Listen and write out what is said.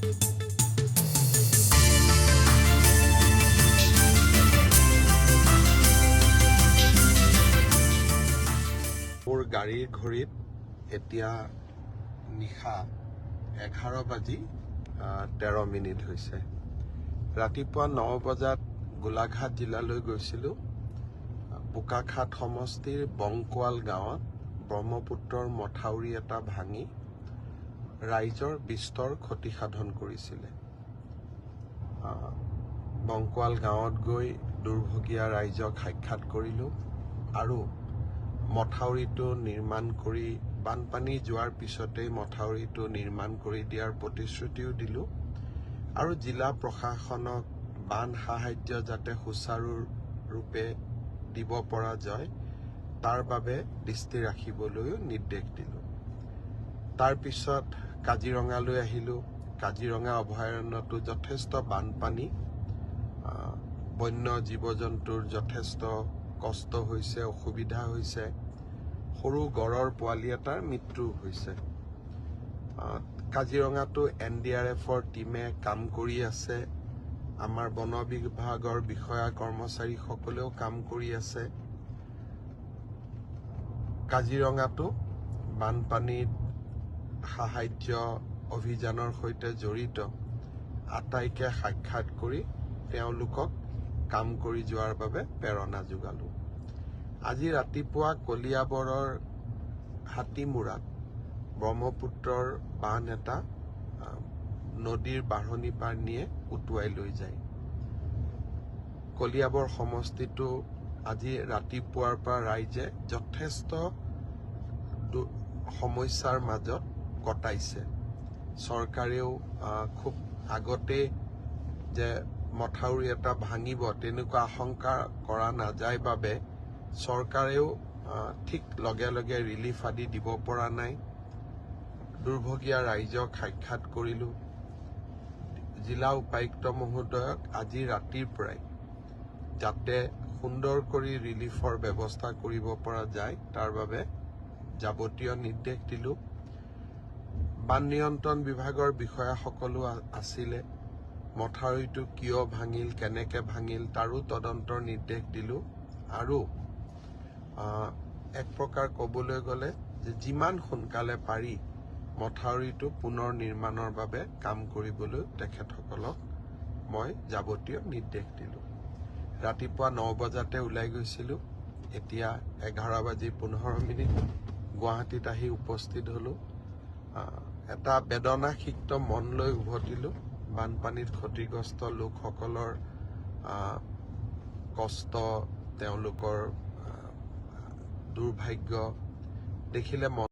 মোৰ গাড়ীৰ ঘড়ীত এতিয়া নিশা 11:13 হৈছে। ৰাতিপুৱা 9 বজাত গোলাঘাট জিলালৈ গৈছিলোঁ। বোকাখাট সমষ্টিৰ বংকোৱাল গাঁৱত ব্ৰহ্মপুত্ৰৰ মথাউৰি এটা ভাঙি ৰাইজৰ বিস্তৰ ক্ষতিসাধন কৰিছিলে। বংকোৱাল গাঁৱত গৈ দুৰ্ভগীয়া ৰাইজক সাক্ষাৎ কৰিলোঁ আৰু মথাউৰিটো নিৰ্মাণ কৰি বানপানী যোৱাৰ পিছতেই মথাউৰিটো নিৰ্মাণ কৰি দিয়াৰ প্ৰতিশ্ৰুতিও দিলোঁ আৰু জিলা প্ৰশাসনক বান সাহায্য যাতে সুচাৰুৰূপে দিব পৰা যায় তাৰ বাবে দৃষ্টি ৰাখিবলৈও নিৰ্দেশ দিলোঁ। তাৰ পিছত কাজিৰঙালৈ আহিলোঁ। কাজিৰঙা অভয়াৰণ্যটো যথেষ্ট বানপানী, বন্য জীৱ জন্তুৰ যথেষ্ট কষ্ট হৈছে, অসুবিধা হৈছে। সৰু গড়ৰ পোৱালি এটাৰ মৃত্যু হৈছে। কাজিৰঙাতো NDRFৰ টীমে কাম কৰি আছে। আমাৰ বন বিভাগৰ বিষয়া কৰ্মচাৰীসকলেও কাম কৰি আছে। কাজিৰঙাতো বানপানীত সাহায্য অভিযানৰ সৈতে জড়িত আটাইকে সাক্ষাৎ কৰি তেওঁলোকক কাম কৰি যোৱাৰ বাবে প্ৰেৰণা যোগালোঁ। আজি ৰাতিপুৱা কলিয়াবৰৰ হাতীমূৰাত ব্ৰহ্মপুত্ৰৰ বান এটা নদীৰ বাঢ়নি পাৰ নিয়ে উটুৱাই লৈ যায়। কলিয়াবৰ সমষ্টিটো আজি ৰাতিপুৱাৰ পৰা ৰাইজে যথেষ্ট সমস্যাৰ মাজত কটাইছে। চৰকাৰেও খুব আগতে যে মথাউৰি এটা ভাঙিব তেনেকুৱা আশংকা কৰা নাযায় বাবে চৰকাৰেও ঠিক লগে লগে ৰিলিফ আদি দিব পৰা নাই। দুৰ্ভগীয়া ৰাইজক সাক্ষাৎ কৰিলোঁ। জিলা উপায়ুক্ত মহোদয়ক আজি ৰাতিৰ পৰাই যাতে সুন্দৰ কৰি ৰিলিফৰ ব্যৱস্থা কৰিব পৰা যায় তাৰ বাবে যাৱতীয় নিৰ্দেশ দিলোঁ। বান নিয়ন্ত্ৰণ বিভাগৰ বিষয়াসকলো আছিলে। মথাউৰিটো কিয় ভাঙিল, কেনেকৈ ভাঙিল তাৰো তদন্তৰ নিৰ্দেশ দিলোঁ আৰু এক প্ৰকাৰ ক'বলৈ গ'লে যে যিমান সোনকালে পাৰি মথাউৰিটো পুনৰ নিৰ্মাণৰ বাবে কাম কৰিবলৈ তেখেতসকলক মই যাৱতীয় নিৰ্দেশ দিলোঁ। ৰাতিপুৱা 9 বজাতে ওলাই গৈছিলোঁ। এতিয়া 11:15 গুৱাহাটীত আহি উপস্থিত হ'লোঁ। এটা বেদনাসিক্ত মন লৈ উভতিলোঁ। বানপানীত ক্ষতিগ্ৰস্ত লোকসকলৰ কষ্ট, তেওঁলোকৰ দুৰ্ভাগ্য দেখিলে মন